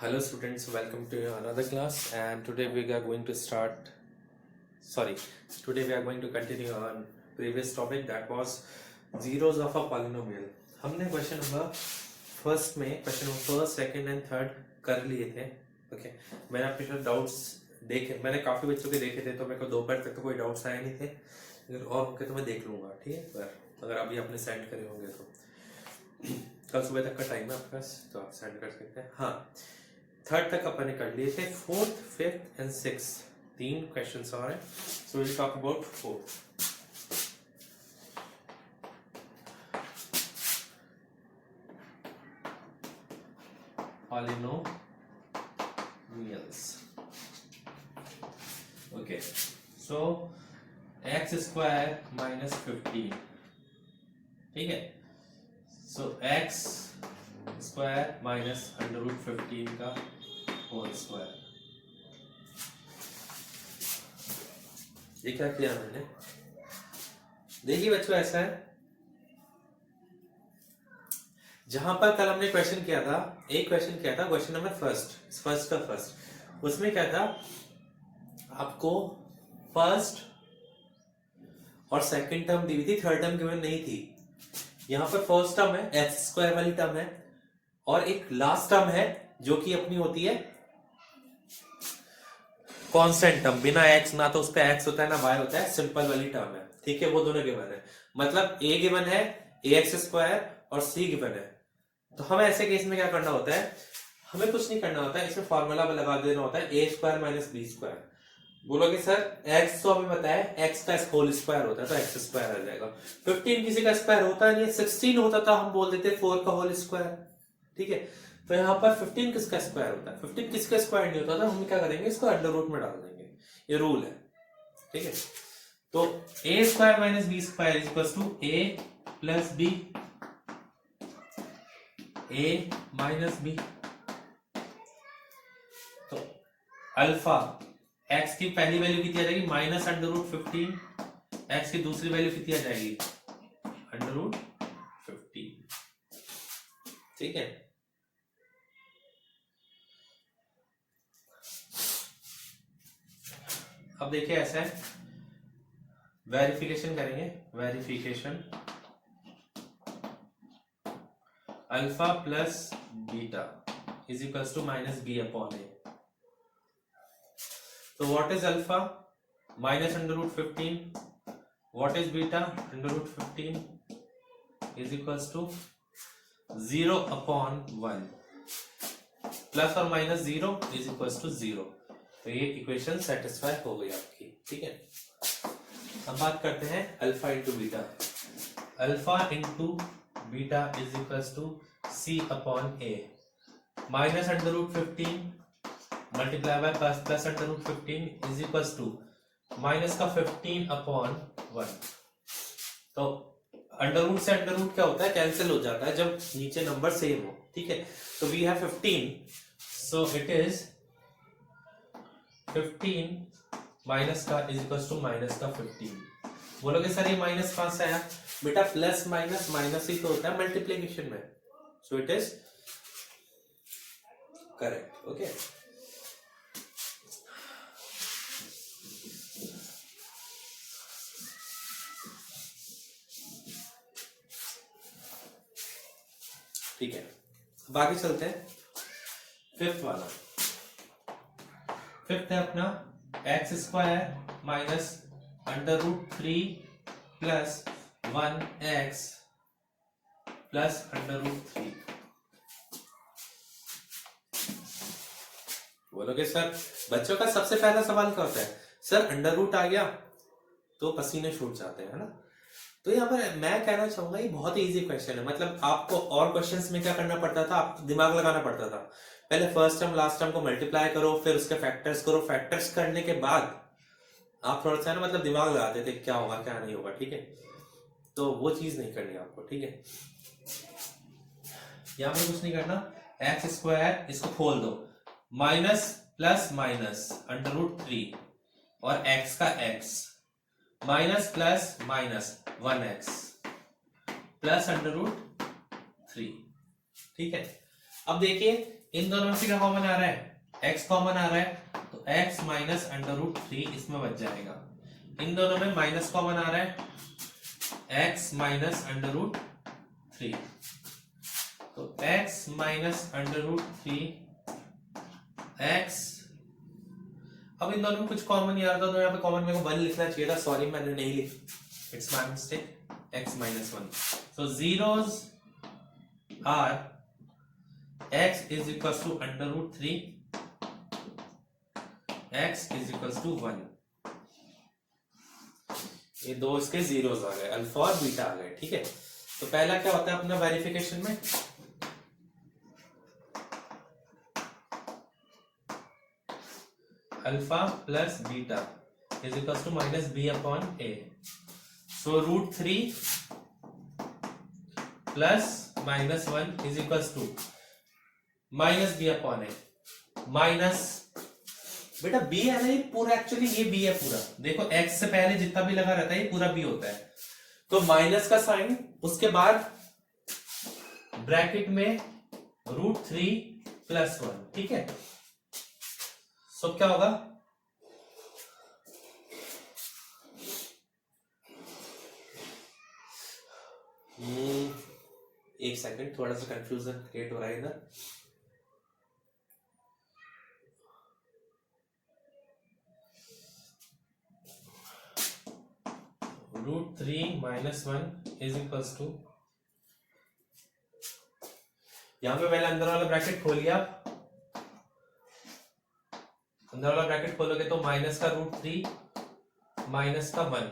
Hello students, welcome to another class and today we are going to continue on previous topic that was zeros of a polynomial. हमने question number first second and third कर लिए थे. Okay मैंने आपके साथ doubts देखे, मैंने काफी बच्चों के देखे थे तो मेरे को दोपहर तक तो कोई डाउट्स आए नहीं थे. अगर और होंगे तो मैं देख लूंगा, ठीक है. अगर अभी आपने सेंड करे होंगे तो कल सुबह तक का टाइम है आपके पास तो आप सेंड कर सकते हैं. हाँ, थर्ड तक अपन ने कर लिए थे. फोर्थ, फिफ्थ एंड सिक्स तीन क्वेश्चंस और हैं. So will talk about fourth. Polynomials. Okay so x square minus 15, ठीक है. सो एक्स स्क्वायर माइनस √15 का होल स्क्वायर. ये क्या किया मैंने, देखिए बच्चों, ऐसा है जहां पर कल हमने क्वेश्चन किया था, एक क्वेश्चन किया था, क्वेश्चन नंबर फर्स्ट. उसमें क्या था, आपको फर्स्ट और सेकंड टर्म दी हुई थी, थर्ड टर्म गिवन नहीं थी. यहां पर फर्स्ट टर्म है, एक्स स्क्वायर वाली टर्म है, और एक लास्ट टर्म है जो कि अपनी होती है कांस्टेंट टर्म. बिना एक्स, ना तो उस पे एक्स होता है ना वाई होता है, सिंपल वाली टर्म है, ठीक है. वो दोनों गिवन है, मतलब ए गिवन है, ए एक्स स्क्वायर, और सी गिवन है. तो हमें ऐसे केस में क्या करना होता है, हमें कुछ नहीं करना होता है, इसमें फॉर्मूला लगा देना होता है ए स्क्वायर माइनस बी स्क्वायर. बोलोगे सर एक्स तो हमें पता है, एक्स का होल स्क्वायर होता है तो एक्स स्क्वायर आ जाएगा. 15 किसी का स्क्वायर होता नहीं है, 16 होता था हम बोल देते 4 का होल स्क्वायर, ठीक है. तो यहाँ पर 15 किसका स्क्वायर होता है, 15 किसका स्क्वायर नहीं होता था, हम क्या करेंगे, इसको अंडर रूट में डाल देंगे. ये रूल है, ठीक है. तो A square minus B square equal to A plus B, A minus B. तो अल्फा एक्स की पहली वैल्यू कितनी आ जाएगी, माइनस √15. एक्स की दूसरी वैल्यू कितनी आ जाएगी, √15, ठीक है. अब देखिए ऐसा है, वेरिफिकेशन करेंगे. Verification alpha plus beta is equals to minus B upon A. तो what is alpha, minus √15. What is beta, √15 is equals to 0 upon 1. Plus और माइनस 0 इज इक्वल्स टू 0. तो ये इक्वेशन सेटिस्फाई हो गई आपकी, ठीक है. अब बात करते हैं alpha into beta. Alpha into beta is equals to c upon a. Minus √15 multiply by plus √15 is equals to minus का 15 अपॉन 1. तो अंडर रूट से अंडर रूट क्या होता है, कैंसिल हो जाता है जब नीचे नंबर सेम हो, ठीक है. तो we have 15, so it is 15 minus का इज इक्वल्स टू माइनस का 15. बोलोगे सर ये माइनस कहां से आया, बेटा प्लस माइनस माइनस ही तो होता है मल्टीप्लिकेशन में. सो इट इज करेक्ट, ओके. ठीक है, बाकी चलते हैं. फिफ्थ वाला, फिफ्थ है अपना x square minus √3 plus 1x plus √3. बोलोगे सर बच्चों का सबसे पहला सवाल क्या होता है, सर अंडर रूट आ गया तो पसीने छूट जाते हैं, है ना. तो यहाँ पर मैं कहना चाहूंगा ये बहुत इजी क्वेश्चन है. मतलब आपको और क्वेश्चंस में क्या करना पड़ता था, आपको दिमाग लगाना पड़ता था. पहले फर्स्ट टर्म लास्ट टर्म को मल्टीप्लाई करो, फिर उसके फैक्टर्स करो. फैक्टर्स करने के बाद आप थोड़ा सा ना मतलब दिमाग लगाते थे क्या होगा क्या नहीं होगा, ठीक है. तो वो चीज नहीं करनी आपको, ठीक है. यहाँ पर कुछ नहीं करना. एक्स स्क्वायर इसको खोल दो, माइनस प्लस माइनस √3 और एक्स का x, minus plus minus 1x plus √3, ठीक है. अब देखिए इन दोनों में से क्या कॉमन आ रहा है, x कॉमन आ रहा है, तो x माइनस अंडर रूट 3 इसमें बच जाएगा। इन दोनों में माइनस कॉमन आ रहा है, x माइनस अंडर रूट 3, तो x माइनस अंडर रूट 3 x। अब इन दोनों में कुछ कॉमन नहीं आ रहा था, तो यहाँ पे कॉमन मेरे को 1 लिखना चाहिए था, सॉरी मैंने नहीं लिखा, it's my mistake, x minus 1। So zeros are x is equals to under root 3, x is equals to 1। ये दो इसके जीरोस आ गए, अल्फा और बीटा आ गए, ठीक है। तो पहला क्या होता है अपना वेरिफिकेशन में, alpha plus beta is equals to minus B upon a. So root 3 plus minus 1 is equals to minus B upon a. Minus बेटा बी है ना, ये पूरा एक्चुअली ये बी है पूरा, देखो एक्स से पहले जितना भी लगा रहता है ये पूरा बी होता है, तो माइनस का साइन, उसके बाद ब्रैकेट में रूट 3 प्लस 1, ठीक है। सो क्या होगा, एक सेकंड, थोड़ा सा कंफ्यूजन क्रिएट हो रहा है इधर। Root 3 minus 1 is equals to, यहां पे पहले अंदर वाला ब्रैकेट खोलिए आप, अंदर वाला ब्रैकेट खोलोगे तो माइनस का रूट 3 माइनस का 1,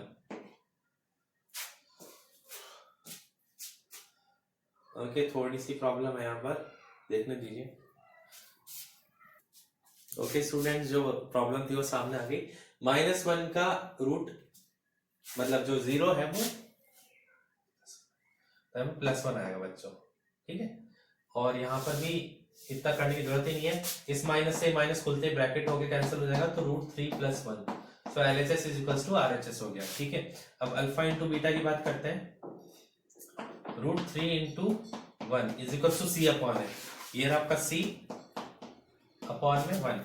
ओके थोड़ी सी प्रॉब्लम है यहाँ पर, देखने दीजिए। ओके स्टूडेंट्स, जो प्रॉब्लम थी वो सामने आ गई। माइनस 1 का रूट मतलब जो जीरो है वो प्लस 1 आएगा बच्चों, ठीक है। और यहाँ पर भी इतना करने की जरूरत ही नहीं है, इस माइनस से माइनस खुलते ही ब्रैकेट होके कैंसिल हो जाएगा, तो root 3 plus 1, so LHS is equals to RHS हो गया, ठीक है। अब अल्फा इंटू बीटा की बात करते हैं, root 3 into 1 is equals to c upon है, ये रहा आपका सी अपॉन में 1,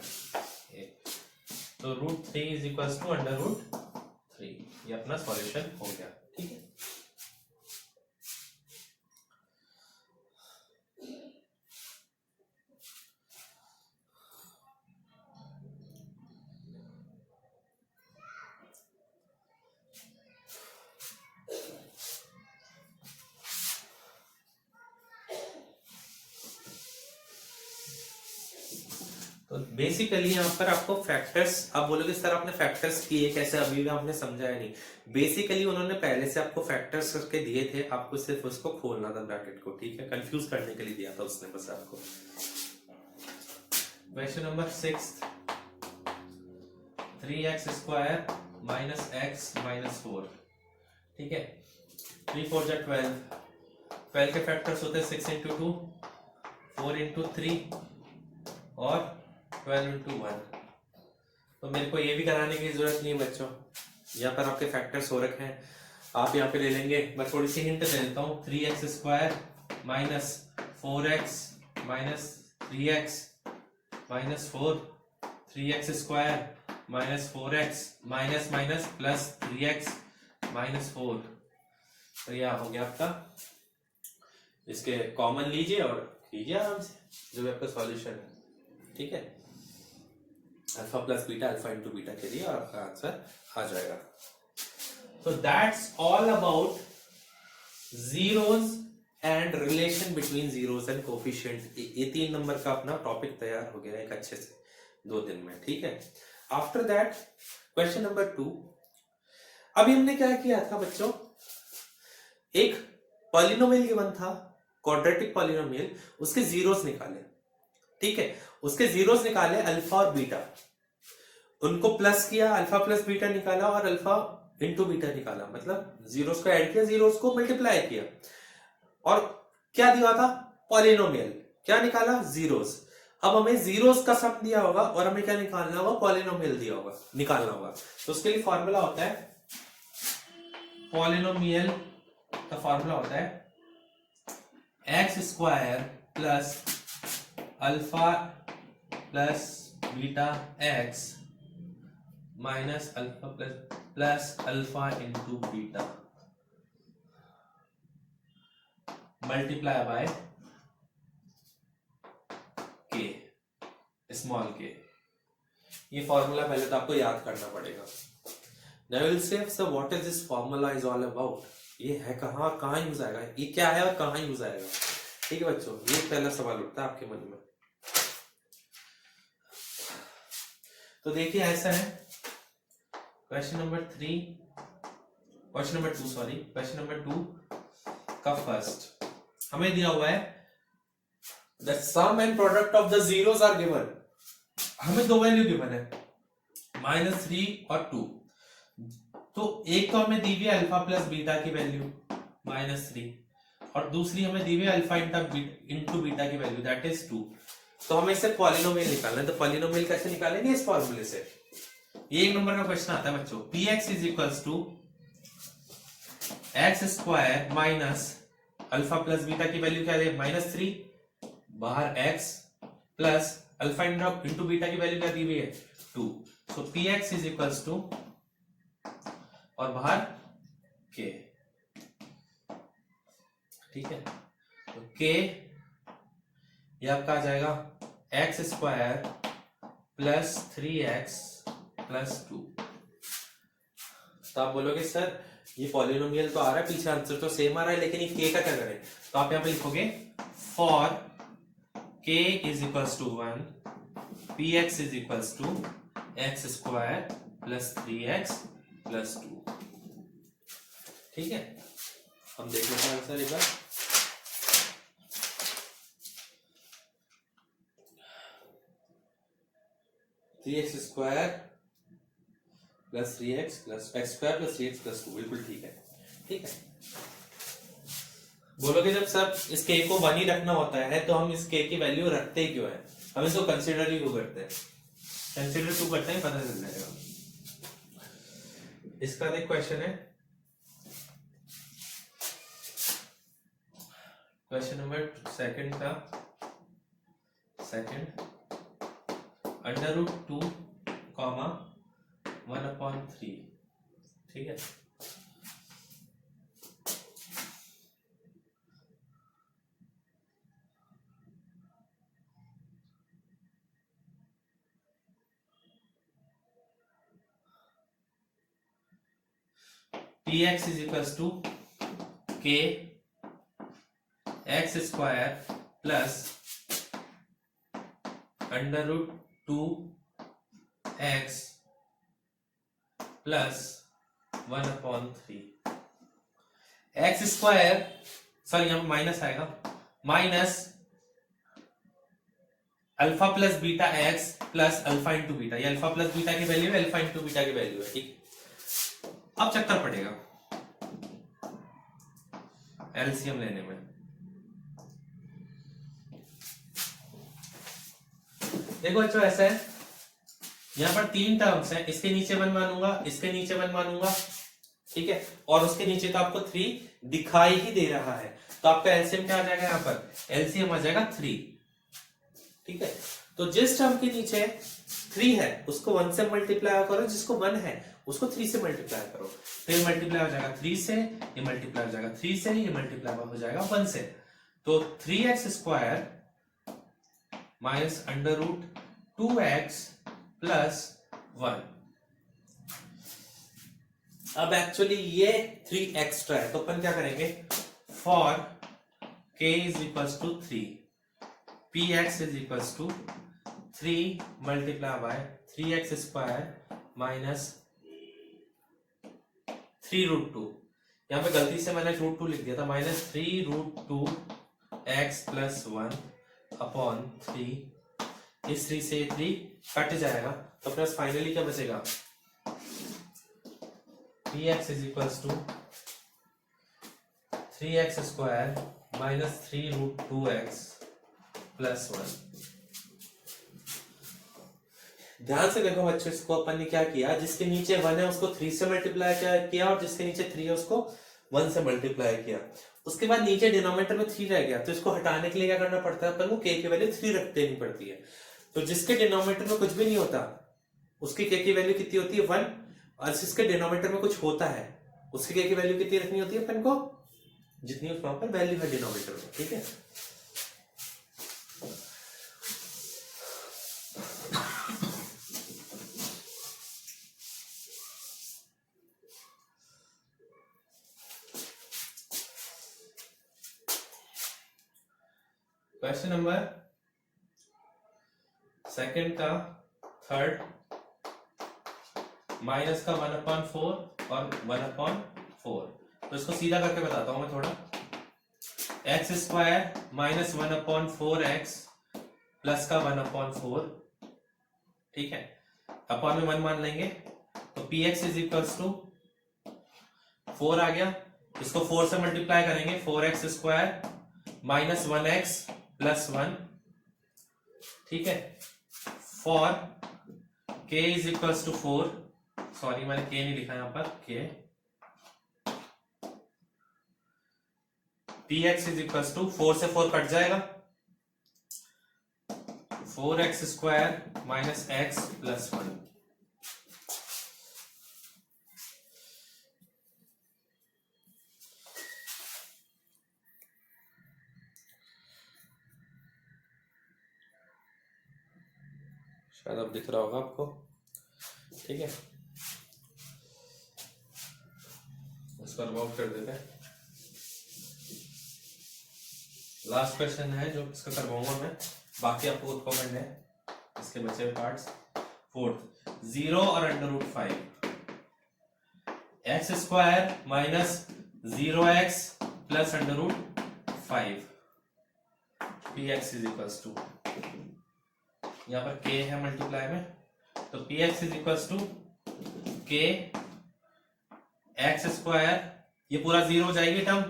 तो root 3 is equals to under root 3, ये अपना सॉल्यूशन हो गया, ठीक है। तो बेसिकली यहाँ पर आपको फैक्टर्स, आप बोलोगे सर आपने फैक्टर्स किए कैसे, अभी भी आपने समझाया नहीं। बेसिकली उन्होंने पहले से आपको फैक्टर्स करके दिए थे, आपको सिर्फ उसको खोलना था ब्रैकेट को, ठीक है, कंफ्यूज करने के लिए दिया था उसने बस आपको। Question number 6, 3x square minus x minus 4, ठीक है। 3 4 जा 12, 12 के फैक्टर्स होते हैं 6 इंटू 2, 4 इंटू 3 और 12 इंटू 1। तो मेरे को ये भी कराने की जरूरत नहीं है बच्चों, यहाँ पर आपके फैक्टर्स हो रखे हैं, आप यहाँ पे ले लेंगे। मैं थोड़ी सी हिंट दे देता हूँ, 3x square minus 4x minus 3x minus 4, 3x square minus 4x minus minus plus 3x minus 4, तो यह हो गया आपका। इसके कॉमन लीजिए और कीजिए आराम से, जो भी आपका सॉल्यूशन है, ठीक है। Alpha plus beta, alpha into beta करिए और आपका आंसर आ जाएगा। तो that's all about zeros and relation between zeros and coefficient. ये 3 नंबर का अपना टॉपिक तैयार हो गया एक अच्छे से 2 दिन में, ठीक है। आफ्टर दैट क्वेश्चन नंबर 2, अभी हमने क्या किया था बच्चों, एक पॉलिनोमियल गिवन था, क्वाड्रेटिक पॉलिनोमियल, उसके जीरोस निकाले, ठीक है। उसके जीरोस निकाले अल्फा और बीटा, उनको प्लस किया, अल्फा प्लस बीटा निकाला और अल्फा इंटू बीटा निकाला, मतलब जीरोस को ऐड किया, जीरोस को मल्टीप्लाई किया, और क्या दिया था, पॉलिनोमियल, क्या निकाला, जीरोस। अब हमें जीरोस का सम दिया होगा और हमें क्या निकालना होगा, पॉलिनोमियल दिया होगा, निकालना होगा। तो उसके लिए फॉर्मूला होता है, पॉलिनोमियल का फॉर्मूला होता है x square plus alpha plus beta x minus alpha plus alpha into beta multiply by के स्मॉल के। ये फॉर्मूला पहले तो आपको याद करना पड़ेगा। Now you will say, sir, what is this formula is all about? ये है कहाँ यूज आएगा, ये क्या है और कहाँ यूज आएगा। ठीक है बच्चों, ये पहला सवाल उठता है आपके मन में। तो देखिए ऐसा है, क्वेश्चन नंबर 2 का फर्स्ट हमें दिया हुआ है the sum and product of the zeros are given। हमें दो वैल्यू गिवन है -3 और 2। तो एक तो हमें दी हुई है अल्फा प्लस बीटा की वैल्यू -3 और दूसरी हमें दी हुई है अल्फा इंटू बीटा की वैल्यू दैट इज 2। तो हमें इसे पॉलिनोमियल निकालना है। तो पॉलिनोमियल कैसे निकालेंगे इस फॉर्मूले से। ये एक नंबर का क्वेश्चन आता है बच्चों, px is equals to x square minus alpha plus beta की वैल्यू क्या है -3 बाहर x plus alpha into beta की वैल्यू क्या दी हुई है 2। So px is equals to और बाहर k। ठीक है, तो k ये आपका आ जाएगा x square plus 3x plus 2। तो आप बोलोगे सर ये पॉलिनोमियल तो आ रहा है, पीछे आंसर तो सेम आ रहा है, लेकिन ये k का क्या करें। तो आप यहां पे लिखोगे for k is equals to 1 px is equals to x square plus 3x plus 2। ठीक है, हम देख लेते हैं आंसर एक बार। Three x square plus 3x plus x square plus 3x plus 2 बिल्कुल ठीक है। ठीक है, बोलोगे जब सब इस k को 1 ही रखना होता है तो हम इस k की वैल्यू रखते ही क्यों है, हम इसको कंसीडर ही क्यों करते हैं, कंसीडर क्यों करते हैं पता चल जाएगा। इसका एक क्वेश्चन है, क्वेश्चन नंबर सेकंड का √2, 1/3। ठीक है, px is equals to k x square plus √2x plus 1/3। X square sorry यहां माइनस आएगा, minus alpha plus beta x plus alpha into beta. ये अल्फा प्लस बीटा की वैल्यू है, alpha into beta की value है। ठीक, अब चक्कर पड़ेगा एलसीएम लेने में। देखो बच्चों ऐसा है, यहां पर 3 टर्म्स हैं, इसके नीचे 1 मानूंगा, इसके नीचे 1 मानूंगा। ठीक है, और उसके नीचे तो आपको 3 दिखाई ही दे रहा है, तो आपका एलसीएम क्या आ जाएगा, यहां पर एलसीएम आ जाएगा 3। ठीक है, तो जिस टर्म के नीचे 3 है उसको 1 से मल्टीप्लाई करो, जिसको 1 है उसको 3 से मल्टीप्लाई करो। फिर मल्टीप्लाई हो जाएगा 3 से, ये मल्टीप्लाई हो जाएगा 3 से, ये मल्टीप्लाई हो जाएगा 1 से। तो 3x square minus √2x plus 1। अब एक्चुअली ये 3 एक्स्ट्रा है, तो अपन क्या करेंगे, for k is equals to 3 px is equals to 3 multiply by 3x square minus 3√2। यहां पे गलती से मैंने √2 लिख दिया था, माइनस 3√2x प्लस 1 अपॉन 3। इस 3 से 3 कट जाएगा, तो प्लस फाइनली क्या बचेगा, px is equals to 3x square minus 3√2x plus 1। ध्यान से देखो बच्चों, इसको अपन ने क्या किया, जिसके नीचे 1 है उसको 3 से मल्टीप्लाई किया और जिसके नीचे 3 है उसको 1 से मल्टीप्लाई किया। उसके बाद नीचे डिनोमिनेटर में 3 रह गया, तो इसको हटाने के लिए क्या करना पड़ता है अपन को, k की वैल्यू 3 रख देनी पड़ती है। तो जिसके डिनोमिनेटर में कुछ भी नहीं होता उसकी k की वैल्यू कितनी होती है 1, और जिसके डिनोमिनेटर में कुछ होता है उसकी k की वैल्यू कितनी रखनी होती है अपन को, जितनी उस वहां पर वैल्यू है डिनोमिनेटर में, ठीक है। क्वेश्चन नंबर सेकंड का थर्ड, माइनस का 1/4 और 1/4, तो इसको सीधा करके बताता हूं मैं थोड़ा। x² माइनस 1/4x प्लस का 1/4, ठीक है, अपॉन में 1 मान लेंगे, तो px इज इक्वल्स टू 4 आ गया, इसको 4 से मल्टीप्लाई करेंगे, 4x² माइनस 1x प्लस 1, ठीक है, for k is equals to 4, sorry मैंने k नहीं लिखा यहां पर, k px is equals to 4 से 4 कट जाएगा, 4x² माइनस x प्लस 1, शायद अब दिख रहा होगा आपको, ठीक है। इसको रिमूव कर देते हैं। लास्ट क्वेश्चन है जो इसका करवाऊंगा मैं, बाकी आपको कमेंट है इसके बचे हुए पार्ट्स। फोर्थ, 0 और √5, x² minus 0x plus √5, px is equals to, यहाँ पर k है मल्टीप्लाई में, तो px is equals to k x², ये पूरा 0 हो जाएगी टर्म,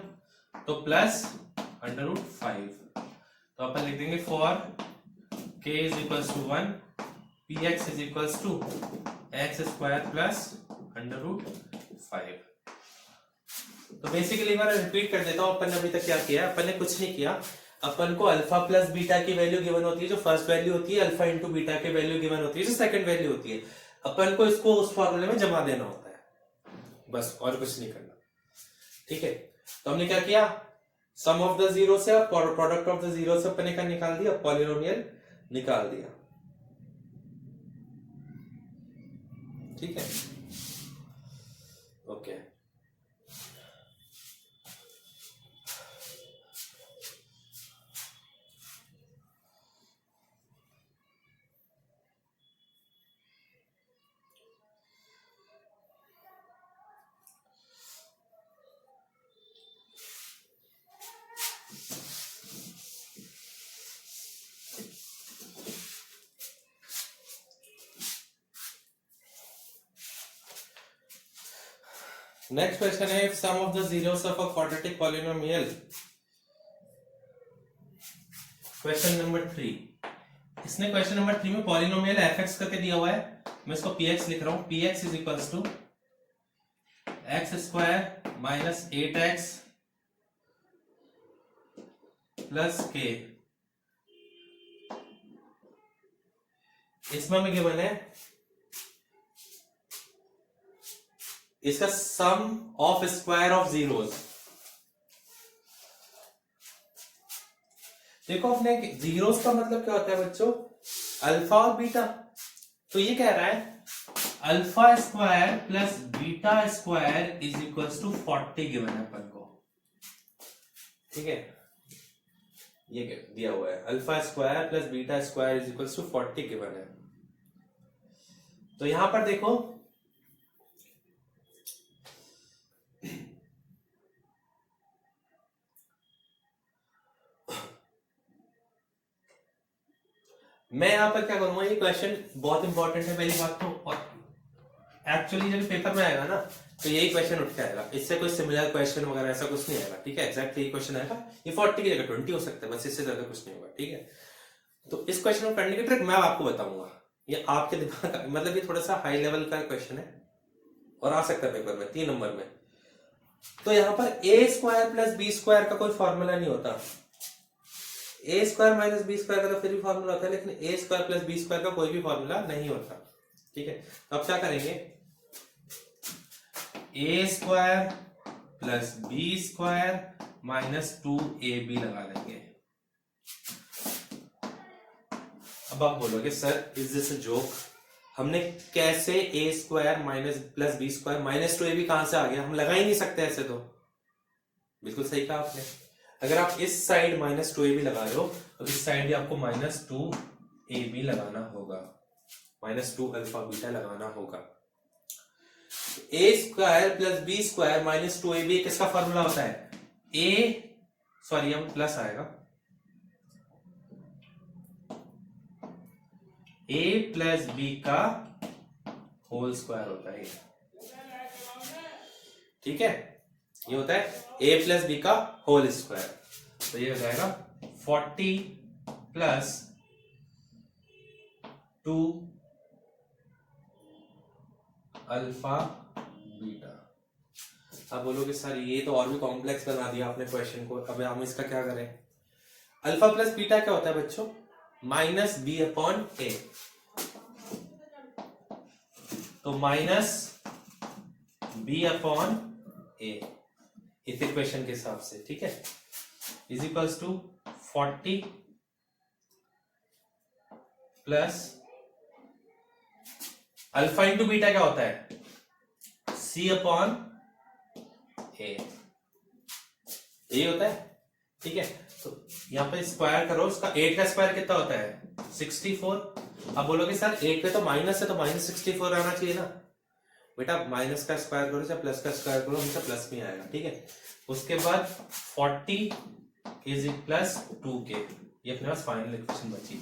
तो प्लस √5, तो अपन लिख देंगे for k is equals to 1, px is equals to x² plus √5। तो बेसिकली एक बार रिपीट कर देता हूं, अपन ने अभी तक क्या किया, अपन ने कुछ नहीं किया, अपन को अल्फा प्लस बीटा की वैल्यू गिवन होती है, जो फर्स्ट वैल्यू होती है, अल्फा इंटू बीटा की वैल्यू गिवन होती है, जो सेकंड वैल्यू होती है, अपन को इसको उस फॉर्मूले में जमा देना होता है, बस और कुछ नहीं करना, ठीक है। तो हमने क्या किया, सम ऑफ द जीरो से और प्रोडक्ट ऑफ द जीरो से अपन ने क्या निकाल दिया, पॉलिनोमियल निकाल दिया, ठीक है, ओके। नेक्स्ट क्वेश्चन है, sum of the zeros of a quadratic polynomial. Question number 3, इसने क्वेश्चन नंबर 3 में पॉलिनोमियल fx करके दिया हुआ है, मैं इसको px लिख रहा हूं, px is equals to x² minus 8x plus k, इसमें हमें गिवन है इसका sum of square of zeros. देखो अपने जीरोस का मतलब क्या होता है बच्चों, अल्फा और बीटा, तो ये कह रहा है alpha square plus beta square is equals to 40 given है अपन को, ठीक है, ये दिया हुआ है alpha square plus beta square is equals to 40 given है। तो यहां पर देखो मैं यहां पर क्या करूंगा, ये क्वेश्चन बहुत इंपॉर्टेंट है पहली बात तो, और एक्चुअली जब पेपर में आएगा ना तो यही क्वेश्चन उठ के आएगा, इससे कोई सिमिलर क्वेश्चन वगैरह ऐसा कुछ नहीं आएगा, ठीक है, एक्जैक्टली ये क्वेश्चन आएगा, ये 40 की जगह 20 हो सकता है, बस इससे ज्यादा कुछ नहीं होगा, ठीक है। तो इस क्वेश्चन को करने की ट्रिक मैं आपको बताऊंगा, ये आपके दिमाग का मतलब ये थोड़ा सा हाई लेवल का क्वेश्चन है और आ सकता है पेपर में 3 नंबर में। तो यहां पर ए स्क्वायर प्लस बी स्क्वायर का कोई फॉर्मूला नहीं होता, ए स्क्वायर माइनस बी स्क्वायर का तो फिर भी फॉर्मूला होता है, लेकिन ए स्क्वायर प्लस बी स्क्वायर का कोई भी फॉर्मूला नहीं होता। ठीक है, तो अब क्या करेंगे, a square plus b square minus 2ab लगा देंगे। अब आप बोलोगे sir is this a joke, हमने कैसे a square minus plus b square minus 2ab कहां से आ गया, हम लगा ही नहीं सकते ऐसे। तो बिल्कुल सही कहा आपने, अगर आप इस साइड माइनस 2ab लगा रहे हो तो इस साइड भी आपको माइनस 2ab लगाना होगा, माइनस 2 अल्फा बीटा लगाना होगा। A square plus b square minus 2ab किसका फॉर्मूला होता है, प्लस आएगा, a प्लस बी का होल स्क्वायर होता है। ठीक है, ये होता है a प्लस बी का होल स्क्वायर, तो ये हो जाएगा 40 प्लस 2 अल्फा बीटा। अब बोलोगे सर ये तो और भी कॉम्प्लेक्स बना दिया आपने क्वेश्चन को, अब हम इसका क्या करें। अल्फा प्लस बीटा क्या होता है बच्चों, माइनस बी अपॉन ए, तो माइनस बी अपॉन ए इस इक्वेशन के हिसाब से। ठीक है, is equals to 40 plus alpha into beta क्या होता है, सी अपॉन ए, यही होता है। ठीक है, तो यहां पे स्क्वायर करो, उसका 8 का स्क्वायर कितना होता है 64। अब बोलोगे सर 8 पे तो माइनस है, तो माइनस 64 आना चाहिए ना, बेटा माइनस का स्क्वायर करो या प्लस का स्क्वायर करो, हमेशा प्लस में आएगा। ठीक है, उसके बाद 40 इज प्लस 2k, ये अपने पास फाइनल इक्वेशन बची।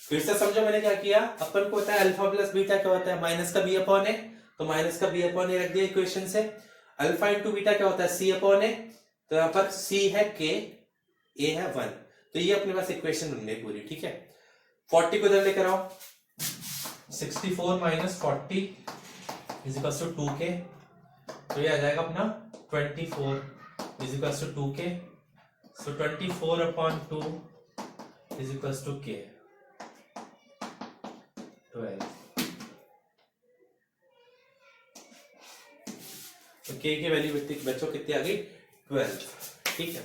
फिर से समझो मैंने क्या किया, अपन को पता है अल्फा प्लस बीटा क्या होता है, माइनस का बी अपॉन ए, तो माइनस का बी अपॉन ए रख दिया इक्वेशन से। अल्फा इंटू बीटा क्या होता है, सी अपॉन ए, तो यहां पर सी है k, ए है 1, तो ये अपने पास इक्वेशन बन गई पूरी। ठीक है, 40 को इधर लेकर आओ, 64 minus 40 is equal to 2k, तो ये आ जाएगा अपना 24 is equal to 2k, so 24 upon 2 is equal to k 12। तो k की वैल्यू बच्चों कितनी आ गई 12। ठीक है,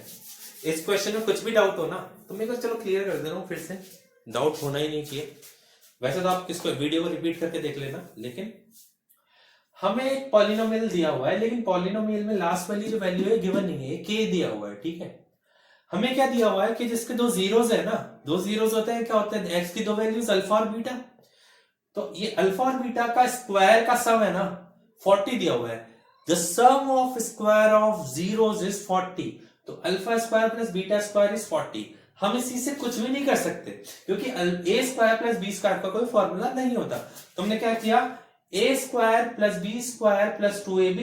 इस क्वेश्चन में कुछ भी डाउट हो ना तो मेरे को चलो क्लियर कर दे रहा हूं, फिर से डाउट होना ही नहीं चाहिए। वैसे तो आप इसको वीडियो को रिपीट करके देख लेना, लेकिन हमें एक पॉलिनोमियल दिया हुआ है, लेकिन पॉलिनोमियल में लास्ट वाली जो वैल्यू है गिवन नहीं है, k दिया हुआ है। ठीक है, हमें क्या दिया हुआ है कि जिसके दो जीरोस है ना, दो जीरोस होते हैं, क्या होते हैं x की दो वैल्यूज अल्फा और बीटा, तो ये अल्फा और बीटा का स्क्वायर का सम है ना 40 दिया हुआ है, the sum of square of zeros is 40, तो alpha square plus beta square is 40। हम इसी से कुछ भी नहीं कर सकते क्योंकि a square plus b square का कोई फॉर्मूला नहीं होता। तुमने क्या किया, a square plus b square plus 2ab,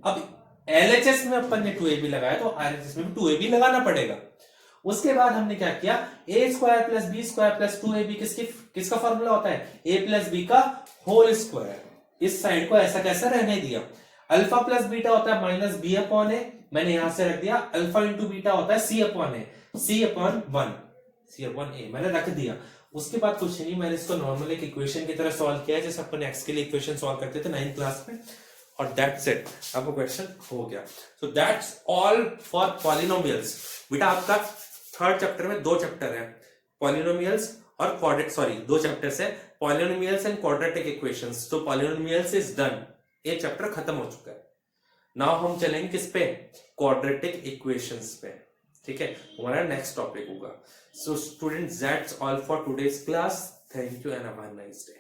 अब LHS में अपन ने 2ab लगाया तो RHS में भी 2ab लगाना पड़ेगा। उसके बाद हमने क्या किया, a square plus b square plus 2ab किसका फॉर्मूला होता है, ए प्लस बी का होल स्क्वायर, इस साइड को ऐसा कैसा रहने दिया। अल्फा प्लस बीटा होता है माइनस बी अपॉन ए, मैंने यहां से रख दिया, अल्फा इंटू बीटा होता है सी अपॉन ए, सी अपॉन 1, सी अपॉन ए मैंने रख दिया। उसके बाद कुछ नहीं, मैंने इसको नॉर्मल एक इक्वेशन की तरह सॉल्व किया जैसे अपन एक्स के लिए इक्वेशन सॉल्व करते थे 9th क्लास में, और दैट्स इट, आपका क्वेश्चन हो गया। So that's all for polynomials. बेटा आपका थर्ड चैप्टर में 2 चैप्टर है, पॉलिनोमियल्स और क्वाड्रेटिक, सॉरी 2 चैप्टर्स है, पॉलिनोमियल्स एंड क्वाड्रेटिक इक्वेशंस। तो पॉलिनोमियल्स इज डन, ये चैप्टर खत्म हो चुका है। नाउ हम चलेंगे किस पे, क्वाड्रेटिक इक्वेशंस पे। ठीक है, हमारा नेक्स्ट टॉपिक होगा। So students, that's all for today's class. Thank you and have a nice day.